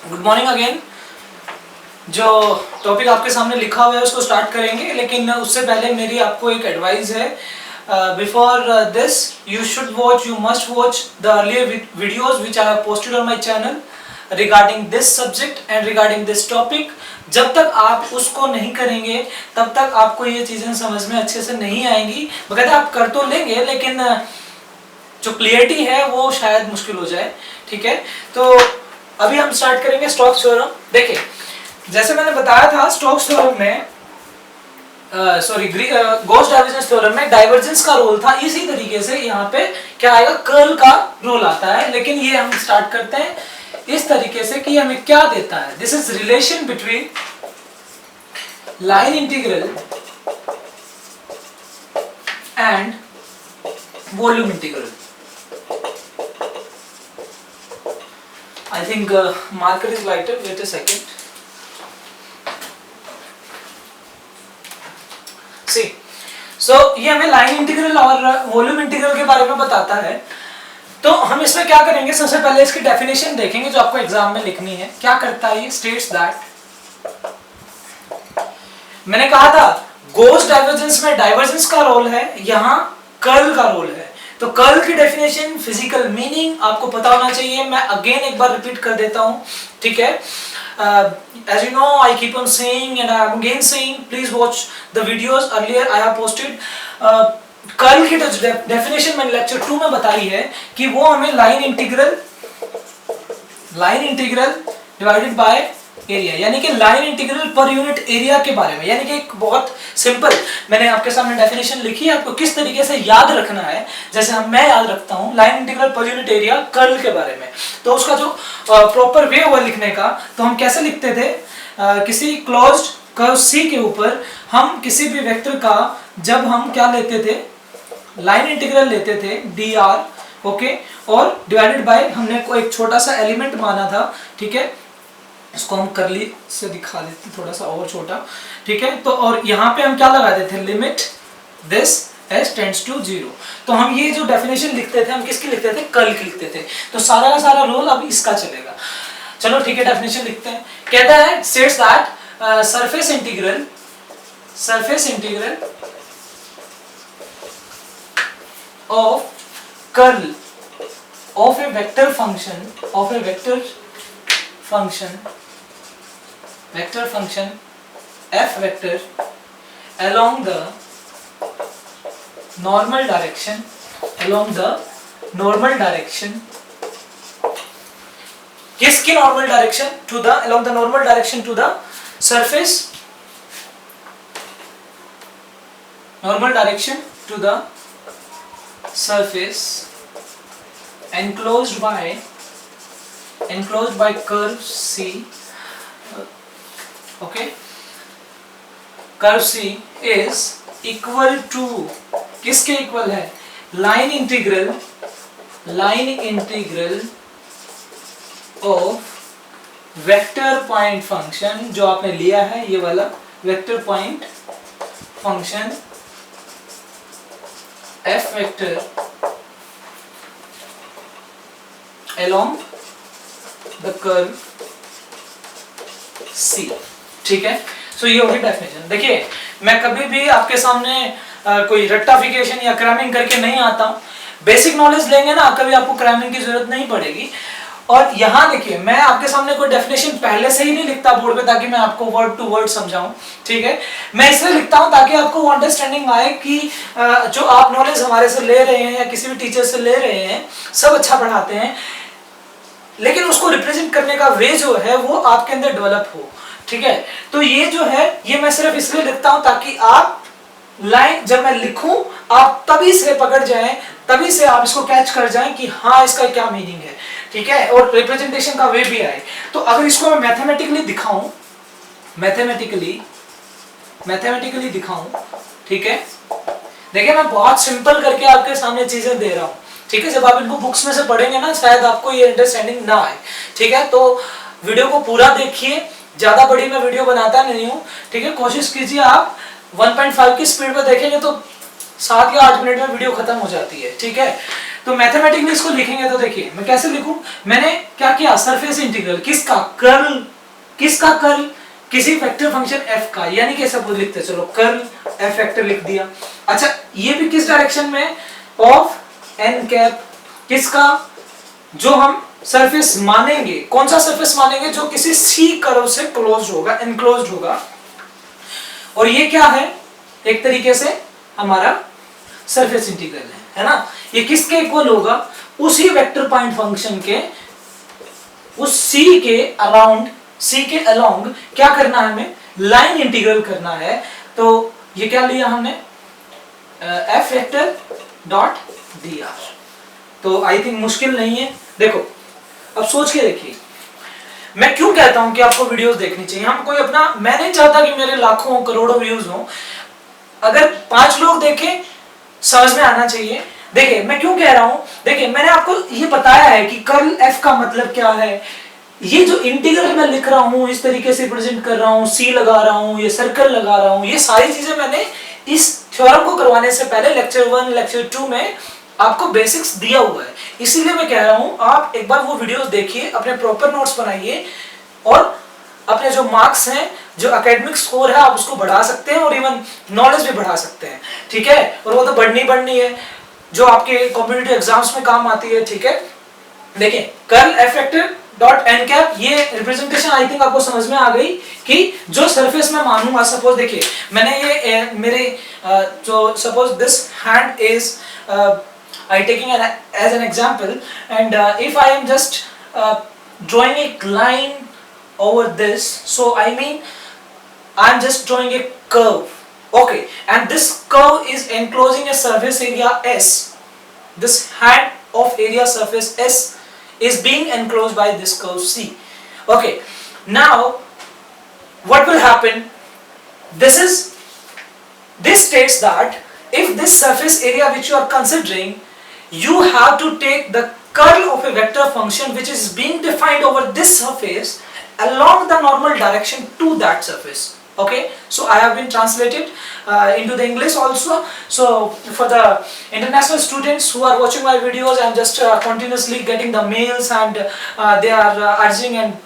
Good morning again. जो topic आपके सामने लिखा हुआ है उसको स्टार्ट करेंगे, लेकिन उससे पहले मेरी आपको एक एडवाइस है। Before this you must watch the earlier videos which I have posted on my channel regarding this subject and regarding this topic. जब तक आप उसको नहीं करेंगे तब तक आपको ये चीज़ें समझ में अच्छे से नहीं आएंगी। बकायदा आप कर तो लेंगे, लेकिन जो क्लियरिटी है वो शायद मुश्किल हो जाए। ठीक है, तो अभी हम स्टार्ट करेंगे स्टोक्स थ्योरम। देखिए, जैसे मैंने बताया था स्टोक्स थ्योरम में गॉस डाइवर्जेंस थ्योरम में डाइवर्जेंस का रोल था। इसी तरीके से यहाँ पे क्या आएगा, कर्ल का रोल आता है। लेकिन ये हम स्टार्ट करते हैं इस तरीके से कि हमें क्या देता है। This is relation between line integral and volume integral. I think marker is lighter. Wait a second. See, so ये हमें लाइन इंटीग्रल और वॉल्यूम इंटीग्रल के बारे में बताता है। तो हम इसमें क्या करेंगे, सबसे पहले इसकी डेफिनेशन देखेंगे जो आपको एग्जाम में लिखनी है। क्या करता है ये, स्टेट्स दैट, मैंने कहा था गॉस डाइवर्जेंस में डाइवर्जेंस का रोल है, यहाँ कर्ल का रोल है। तो कर्ल की डेफिनेशन, फिजिकल मीनिंग आपको पता होना चाहिए। मैं अगेन एक बार रिपीट कर देता हूं, ठीक है। As you know I keep on saying and I am again saying, please watch the videos earlier I have posted. Curl की डेफिनेशन मैंने लेक्चर 2 में बताई है कि वो हमें line integral divided by area, यानी कि लाइन इंटीग्रल पर यूनिट एरिया के बारे में। यानी कि एक बहुत सिंपल मैंने आपके सामने डेफिनेशन लिखी है, आपको किस तरीके से याद रखना है। जैसे मैं याद रखता हूं लाइन इंटीग्रल पर यूनिट एरिया कर्ल के बारे में, तो उसका जो प्रॉपर वे हुआ लिखने का, तो हम कैसे लिखते थे, किसी क्लोज्ड कर्व सी के ऊपर हम किसी भी वेक्टर का जब हम क्या लेते थे, लाइन इंटीग्रल लेते थे dr, ओके, और डिवाइडेड बाय हमने को एक छोटा सा एलिमेंट माना था। ठीक है, इसको हम कर्ली से दिखा देते थोड़ा सा और छोटा। ठीक है, तो और यहाँ पे हम क्या लगाते थे, limit this s tends to 0। तो हम ये जो डेफिनेशन लिखते थे, हम किसकी लिखते थे, कर्ल की लिखते थे। तो सारा का सारा रोल अब इसका चलेगा। चलो ठीक है, डेफिनेशन लिखते हैं। कहता है states that surface integral of curl of A vector function f vector along the normal direction किसकी normal direction, along the normal direction to the surface, enclosed by curve C. Okay, curve C is equal to, किसके equal है, line integral of vector point function, जो आपने लिया है ये वाला vector point function f vector along the curve C। ठीक है, सो ये होगी डेफिनेशन। देखिए, मैं कभी भी आपके सामने कोई रट्टाफिकेशन या क्रैमिंग करके नहीं आता हूँ। बेसिक नॉलेज लेंगे ना, कभी आपको क्रैमिंग की जरूरत नहीं पड़ेगी। और यहाँ देखिए, मैं आपके सामने कोई डेफिनेशन पहले से ही नहीं लिखता बोर्ड पे ताकि मैं आपको वर्ड टू वर्ड समझाऊं। ठीक है, मैं इसलिए लिखता हूँ ताकि आपको अंडरस्टैंडिंग आए कि जो आप नॉलेज हमारे से ले रहे हैं या किसी भी टीचर से ले रहे हैं, सब अच्छा पढ़ाते हैं, लेकिन उसको रिप्रेजेंट करने का वे जो है वो आपके अंदर डेवलप हो। ठीक है, तो ये जो है ये मैं सिर्फ इसलिए लिखता हूं ताकि आप लाइन जब मैं लिखूं आप तभी से पकड़ जाएं, तभी से आप इसको कैच कर जाएं कि हाँ इसका क्या मीनिंग है। ठीक है, और रिप्रेजेंटेशन का वे भी आए। तो अगर इसको मैं मैथमेटिकली दिखाऊं, ठीक है, देखिए मैं बहुत सिंपल करके आपके सामने चीजें दे रहा हूं। ठीक है, जब आप इनको बुक्स में से पढ़ेंगे ना, शायद आपको ये अंडरस्टैंडिंग ना आए। ठीक है, तो वीडियो को पूरा देखिए, ज्यादा बड़ी मैं वीडियो बनाता नहीं हूँ। ठीक है, कोशिश कीजिए आप 1.5 की स्पीड में देखेंगे तो 7 या 8 मिनट में वीडियो खत्म हो जाती है। ठीक है, तो मैथमेटिक्स में इसको लिखेंगे तो देखिए मैं कैसे लिखूं, मैंने क्या किया, सरफेस इंटीग्रल किसका, कर्ल, किसका कर्ल, किसी वेक्टर फंक्शन f का, यानी कि सब लिखते हैं, चलो कर्ल f वेक्टर लिख दिया। अच्छा ये भी किस डायरेक्शन में, ऑफ n कैप, किसका, जो हम सरफेस मानेंगे, कौन सा सरफेस मानेंगे, जो किसी c कर्व से क्लोज होगा, एनक्लोज्ड होगा। और ये क्या है, एक तरीके से हमारा सरफेस इंटीग्रल है ना। ये किसके इक्वल होगा, उसी वेक्टर पॉइंट फंक्शन के, उस c के अराउंड, c के अलोंग क्या करना है, हमें लाइन इंटीग्रल करना है। तो ये क्या लिया हमने, f वेक्टर डॉट dr। तो आई थिंक मुश्किल नहीं है। देखो अब सोच के देखिए, मैं क्यों कहता हूं कि आपको वीडियोस देखनी चाहिए। हम कोई अपना, मैं नहीं चाहता कि मेरे लाखों करोड़ों व्यूज हो, अगर 5 लोग देखें समझ में आना चाहिए। देखिए मैं क्यों कह रहा हूं, देखिए मैंने आपको ये बताया है कि कर्ल f का मतलब क्या है। ये जो इंटीग्रल मैं लिख रहा हूं, इस तरीके से प्रेजेंट कर रहा हूं, c लगा रहा हूं, ये सर्कल लगा रहा हूं, ये सारी चीजें मैंने इस थ्योरम को करवाने से पहले लेक्चर 1 लेक्चर 2 में आपको बेसिक्स दिया हुआ है। इसीलिए मैं कह रहा हूं आप एक बार वो वीडियोस देखिए, अपने प्रॉपर नोट्स बनाइए और अपने जो मार्क्स हैं, जो एकेडमिक स्कोर है, आप उसको बढ़ा सकते हैं और इवन नॉलेज भी बढ़ा सकते हैं, ठीक है। और वो तो बढ़नी है, जो आपके कॉम्पिटिटिव एग्जाम्स में काम आती है, ठीक है। देखिए curl f vector dot n cap, ये रिप्रेजेंटेशन आई थिंक आपको समझ में आ गई कि जो सरफेस मैं मानूंगा, सपोज देखिए मैंने ये मेरे जो suppose this hand is I taking as an example, and if I am just drawing a line over this, so I mean I am just drawing a curve, okay, and this curve is enclosing a surface area S. This hand of area surface S is being enclosed by this curve C. Okay, now what will happen? This states that if this surface area which you are considering, you have to take the curl of a vector function which is being defined over this surface along the normal direction to that surface. Okay, so I have been translated into the English also. So for the international students who are watching my videos, I am just continuously getting the mails, and they are urging and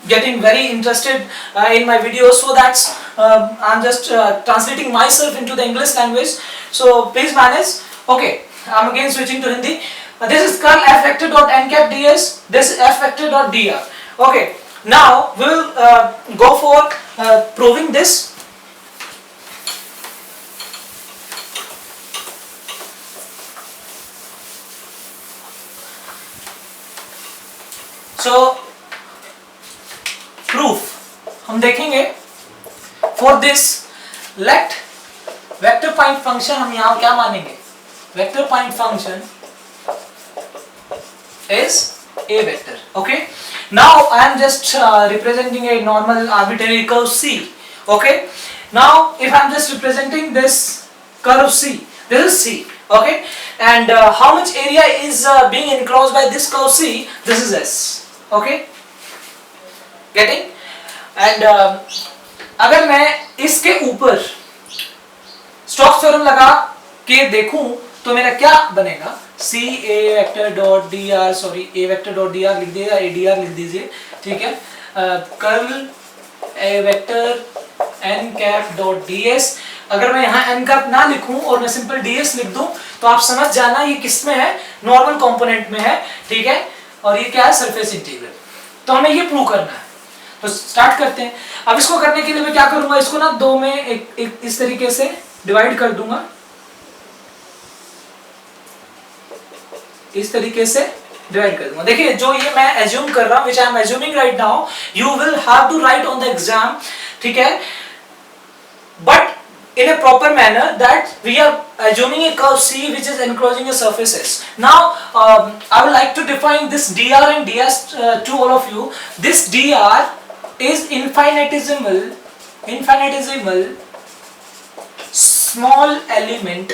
getting very interested in my videos, so that's I'm just translating myself into the English language, so please manage. Okay, I'm again switching to Hindi. This is curl f vector dot n cap ds, this is f vector dot dr. Okay, now we will go for proving this. So proof हम देखेंगे। For this, let vector point function, हम यहाँ क्या मानेंगे, vector point function is a vector. Okay, now I am just representing a normal arbitrary curve C. Okay, now if I am just representing this curve C, this is C. Okay, and how much area is being enclosed by this curve C? This is S. Okay, getting? And अगर मैं इसके ऊपर Stokes theorem लगा के देखूं तो मेरा क्या बनेगा, C A vector dot D R, sorry A vector dot D R लिख दीजिए, A डी आर लिख दीजिए, ठीक है। Curl A vector n cap dot D S. अगर मैं यहाँ n कैप ना लिखूं और मैं सिंपल डी एस लिख दूं तो आप समझ जाना ये किस में है, नॉर्मल कंपोनेंट में है, ठीक है। और ये क्या है, सरफेस इंटीग्रल। तो हमें ये प्रूव करना है, तो स्टार्ट करते हैं। अब इसको करने के लिए मैं क्या करूंगा, इसको ना दो में एक इस तरीके से डिवाइड कर दूंगा, इस तरीके से डिवाइड कर दूंगा। देखिए जो ये मैं एज्यूम कर रहा हूं, which I am assuming right now, you will have to write on the exam, ठीक है, but in a proper manner that we are assuming a curve C which is enclosing a surface S. Now I would like to define this dr and ds to all of you. This dr is infinitesimal small element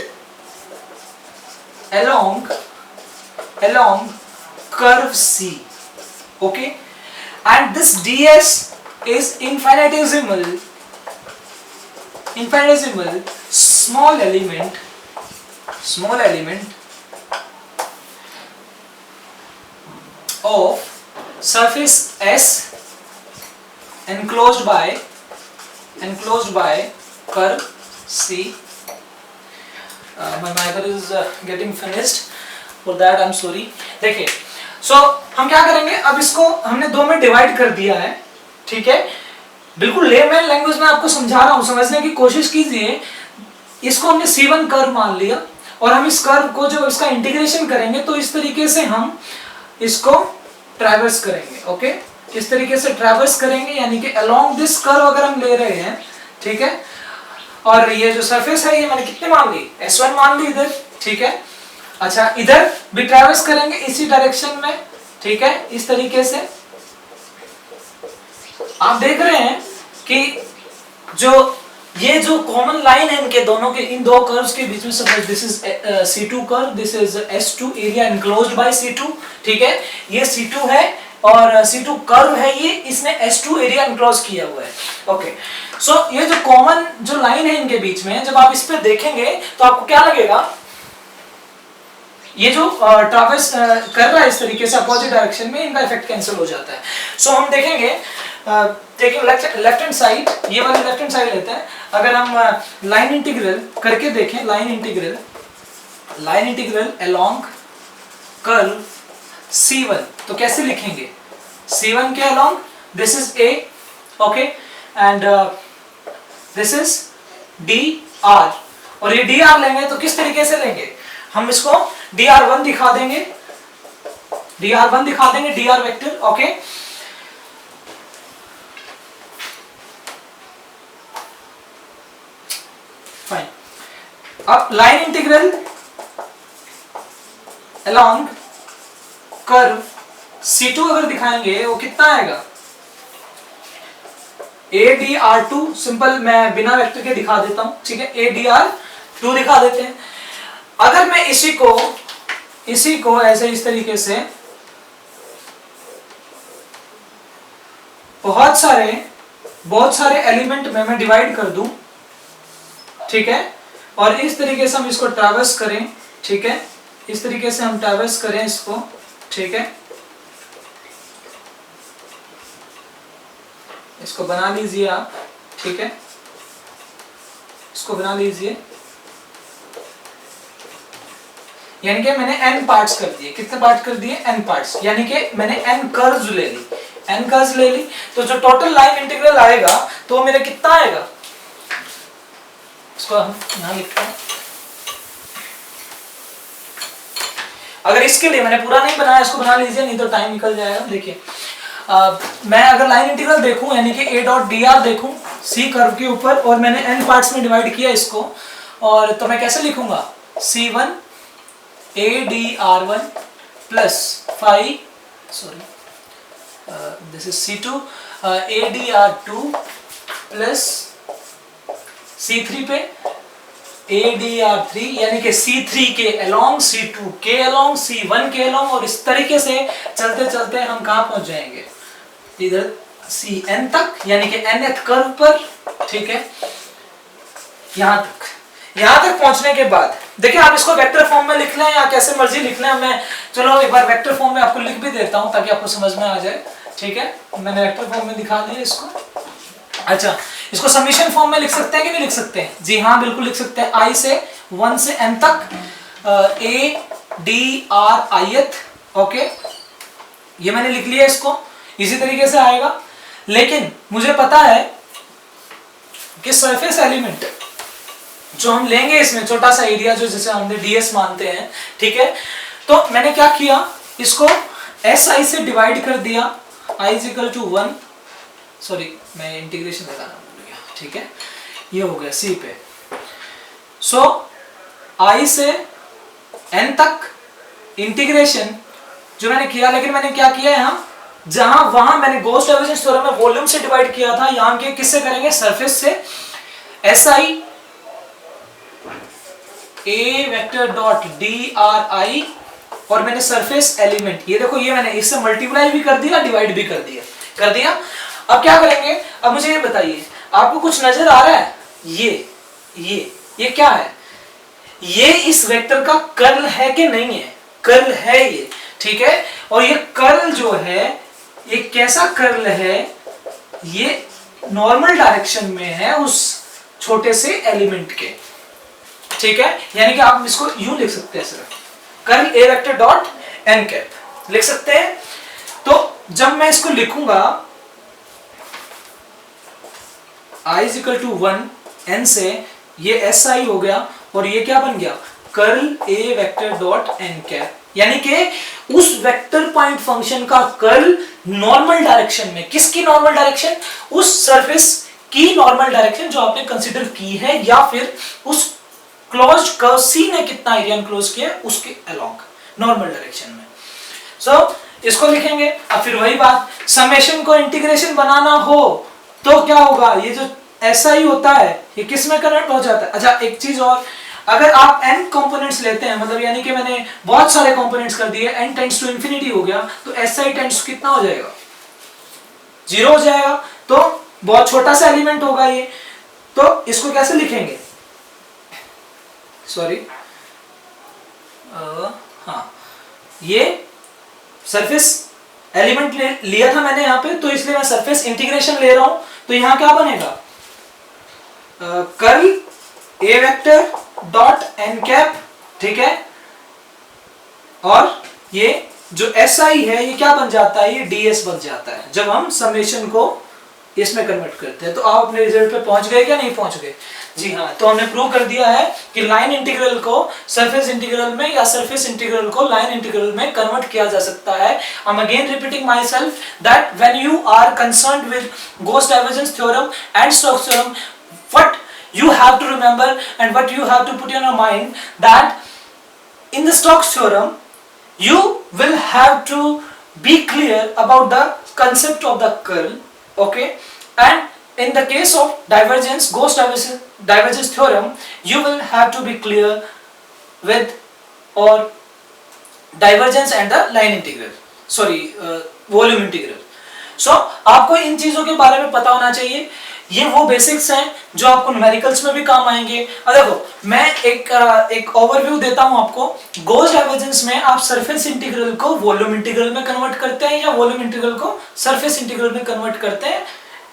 along curve C. Okay, and this ds is infinitesimal small element small element of surface S enclosed by curve C. My marker is getting finished. For that I'm sorry. देखिए, so हम क्या करेंगे, अब इसको हमने दो में divide कर दिया है, ठीक है। बिल्कुल लेमैन लैंग्वेज में आपको समझा रहा हूँ, समझने की कोशिश कीजिए। इसको हमने C1 कर्व मान लिया और हम इस कर्व को जब इसका इंटीग्रेशन करेंगे तो इस तरीके से हम इसको ट्रैवर्स करेंगे, ओके। इस तरीके से ट्रैवर्स करेंगे, यानी कि अलोंग दिस कर्व अगर हम ले रहे हैं, ठीक है। और ये जो सरफेस है ये मैंने कितने मान ली, S1 मान ली इधर, ठीक है। अच्छा, इधर भी ट्रैवर्स करेंगे इसी डायरेक्शन में, ठीक है, इस तरीके से। आप देख रहे हैं कि ये जो कॉमन लाइन है इनके दोनों के, इन दो कर्व्स के बीच में, suppose this is C2 curve, this is S2 area enclosed bye C2, ठीक है। ये C2 है और C2 कर्व है, ये इसने S2 एरिया एनक्लोज किया हुआ है, ओके। सो ये जो कॉमन जो लाइन है इनके बीच में, जब आप इस पे देखेंगे तो आपको क्या लगेगा, ये जो ट्रैवर्स कर रहा है इस तरीके से अपोजिट डायरेक्शन में, इनका इफेक्ट कैंसिल हो जाता है। सो हम देखेंगे, लेफ्ट हैंड साइड, ये वाली लेफ्ट हैंड साइड लेते हैं। अगर हम लाइन इंटीग्रल करके देखें, line integral along curve C1, तो कैसे लिखेंगे, C1 के along this is A, okay, and this is DR, और ये DR लेंगे तो किस तरीके से लेंगे, हम इसको DR1 दिखा देंगे, DR वेक्टर, ओके। फाइन। अब line integral along curve C2 अगर दिखाएंगे वो कितना आएगा, ADR2, सिंपल, मैं बिना वेक्टर के दिखा देता हूं, ठीक है, ADR2 दिखा देते हैं। अगर मैं इसी को ऐसे इस तरीके से बहुत सारे एलिमेंट में मैं डिवाइड कर दूं, ठीक है, और इस तरीके से हम इसको ट्रैवर्स करें, ठीक है, इस तरीके से हम ट्रैवर्स करें इसको, ठीक है। इसको बना लीजिए आप, ठीक है, इसको बना लीजिए, यानी कि मैंने n पार्ट्स कर दिए, कितने पार्ट कर दिए, n पार्ट्स, यानी कि मैंने n कर्व्स ले ली, तो जो टोटल लाइन इंटीग्रल आएगा तो मेरा कितना आएगा, इसको हम यहां लिखते हैं। अगर इसके लिए मैंने पूरा नहीं बनाया, इसको बना लीजिए, नहीं तो टाइम निकल जाएगा। देखिए, मैं अगर लाइन इंटीग्रल देखूं, यानी कि A.dr देखूं C कर्व के ऊपर, और मैंने n पार्ट्स में डिवाइड किया इसको, और तो मैं कैसे लिखूंगा, C1 ADR1 plus phi, sorry, this is C2 ADR2 plus C3 पे ADR3, यानी कि C3 के अलोंग C2 के अलोंग C1 के अलोंग, और इस तरीके से चलते चलते हम कहाँ पहुंच जाएंगे, इधर Cn तक, यानी कि nth कर्व पर, ठीक है। यहां तक पहुंचने के बाद देखिए, आप इसको वेक्टर फॉर्म में लिख लें या कैसे मर्जी लिख लें, मैं चलो एक बार वेक्टर फॉर्म में आपको लिख भी देता हूं ताकि आपको समझ में आ जाए, ठीक है। मैंने वेक्टर फॉर्म में दिखा दिया इसको। अच्छा, इसको समीशन फॉर्म में लिख सकते हैं कि नहीं लिख सकते हैं, जी हाँ, बिल्कुल लिख सकते हैं। I से 1 से n तक ADR ith, ओके, ये मैंने लिख लिया, इसको इसी तरीके से आएगा। लेकिन मुझे पता है कि सरफेस एलिमेंट जो हम लेंगे, इसमें छोटा सा एरिया जो जैसे हमने ds मानते हैं, ठीक है, तो मैंने क्या किया, इसको SI से डिवाइड कर दिया, I = 1, सॉरी मैं इंटीग्रेशन लगाना भूल गया, ठीक है, ये हो गया C पे। सो I से n तक इंटीग्रेशन जो मैंने किया, लेकिन मैंने क्या किया यहाँ, जहां वहां मैंने गॉस डाइवर्जेंस थ्योरम में वॉल्यूम से डिवाइड किया था, यहाँ के किससे करेंगे, सरफेस से। SI A vector dot DRI, और मैंने सरफेस एलिमेंट, ये देखो, ये मैंने इससे मल्टीप्लाई भी कर दिया, डिवाइड भी कर दिया। अब क्या करेंगे, अब मुझे ये बताइए, आपको कुछ नजर आ रहा है, ये क्या है, ये इस वेक्टर का कर्ल है कि नहीं है, कर्ल है ये, ठीक है। और ये कर्ल जो है ये कैसा कर्ल है, ये नॉर्मल डायरेक्शन में है उस छोटे से एलिमेंट के, ठीक है। यानी कि आप इसको यूं लिख सकते हैं सिर्फ curl A vector dot N cap लिख सकते हैं। तो जब मैं इसको लिखूंगा i is equal to 1 n से, ये एस आई हो गया और ये क्या बन गया, curl A vector dot N cap, यानी कि उस वेक्टर पॉइंट फंक्शन का कर्ल नॉर्मल डायरेक्शन में, किसकी नॉर्मल डायरेक्शन, उस सरफेस की नॉर्मल डायरेक्शन जो आपने कंसीडर की है, या फिर उस क्लोज्ड कर्व सी ने कितना एरिया क्लोज किया उसके अलोंग नॉर्मल डायरेक्शन में। सो इसको लिखेंगे। अब फिर वही बात, समेशन को इंटीग्रेशन बनाना हो तो क्या होगा, ये जो ऐसा ही होता है ये किस में कन्वर्ट हो जाता है। अच्छा एक चीज और, अगर आप n कंपोनेंट्स लेते हैं, मतलब यानी कि मैंने बहुत सारे कंपोनेंट्स कर दिए, n टेंड्स टू इंफिनिटी हो गया, तो SI टेंड्स कितना हो जाएगा, 0 हो जाएगा। तो बहुत छोटा सा एलिमेंट होगा ये, तो इसको कैसे लिखेंगे, सॉरी हाँ, ये सरफेस एलिमेंट लिया था मैंने यहाँ पे, तो इसलिए मैं सरफेस इंटीग्रेशन ले रहा हूं। तो यहां क्या बनेगा, curl A vector dot N cap, ठीक है। और ये जो एस आई है ये क्या बन जाता है, ये ds बन जाता है जब हम समेशन को इसमें कन्वर्ट करते हैं। तो आप अपने रिजल्ट पे पहुंच गए क्या, नहीं पहुंच गए, जी हाँ। तो हमने प्रूव कर दिया है कि लाइन इंटीग्रल को सरफेस इंटीग्रल में या सरफेस इंटीग्रल को लाइन इंटीग्रल में कन्वर्ट किया जा सकता है। I am again repeating myself that when you are concerned with Gauss divergence theorem and Stokes theorem, what you have to remember and what you have to put in your mind, that in the Stokes theorem you will have to be clear about the concept of the curl, okay, and in the case of divergence, Gauss divergence theorem, you will have to be clear with or divergence and the line integral, sorry volume integral. So आपको इन चीजों के बारे में पता होना चाहिए। ये वो बेसिक्स हैं जो आपको न्यूमेरिकल्स में भी काम आएंगे। अब देखो मैं एक ओवरव्यू देता हूं आपको। गॉस डाइवर्जेंस में आप सरफेस इंटीग्रल को वॉल्यूम इंटीग्रल में कन्वर्ट करते हैं या वॉल्यूम इंटीग्रल को सरफेस इंटीग्रल में कन्वर्ट करते हैं,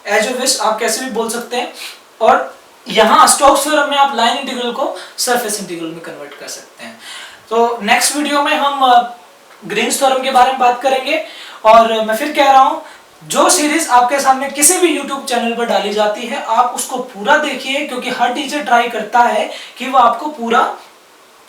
एज यू विश, आप कैसे भी बोल सकते हैं। और यहाँ स्टोक्स थ्योरम में आप लाइन इंटीग्रल को सरफेस इंटीग्रल में कन्वर्ट कर सकते हैं। तो नेक्स्ट वीडियो में हम ग्रीन्स थ्योरम के बारे में बात करेंगे। और मैं फिर कह रहा हूं, जो सीरीज आपके सामने किसी भी YouTube चैनल पर डाली जाती है आप उसको पूरा देखिए, क्योंकि हर टीचर ट्राई करता है कि वो आपको पूरा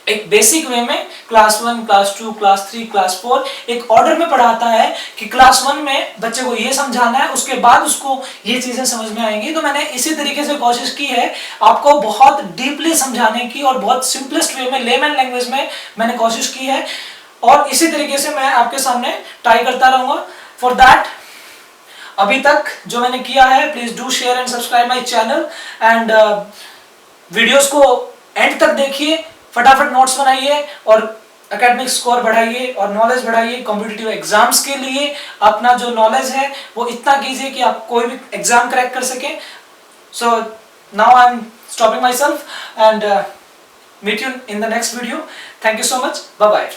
एक बेसिक वे में क्लास 1, क्लास 2, क्लास 3, क्लास 4 एक ऑर्डर में पढ़ाता है कि क्लास 1 में बच्चे को ये समझाना है, उसके बाद उसको ये चीजें समझ में आएंगी। तो मैंने इसी तरीके से कोशिश की है आपको बहुत डीपली समझाने की और बहुत सिंपलेस्ट वे में, लेमन लैंग्वेज में मैंने कोशिश की है। और इसी तरीके से मैं आपके सामने ट्राई करता रहूंगा। फॉर दैट अभी तक जो मैंने किया है, please do share and subscribe my channel and videos को एंड तक देखिए, फटाफट नोट्स बनाइए और एकेडमिक स्कोर बढ़ाइए और नॉलेज बढ़ाइए। कॉम्पिटिटिव एग्जाम्स के लिए अपना जो नॉलेज है वो इतना कीजिए कि आप कोई भी एग्जाम क्रैक कर सकें। So now I am stopping myself and meet you in the next video. Thank you so much, bye bye.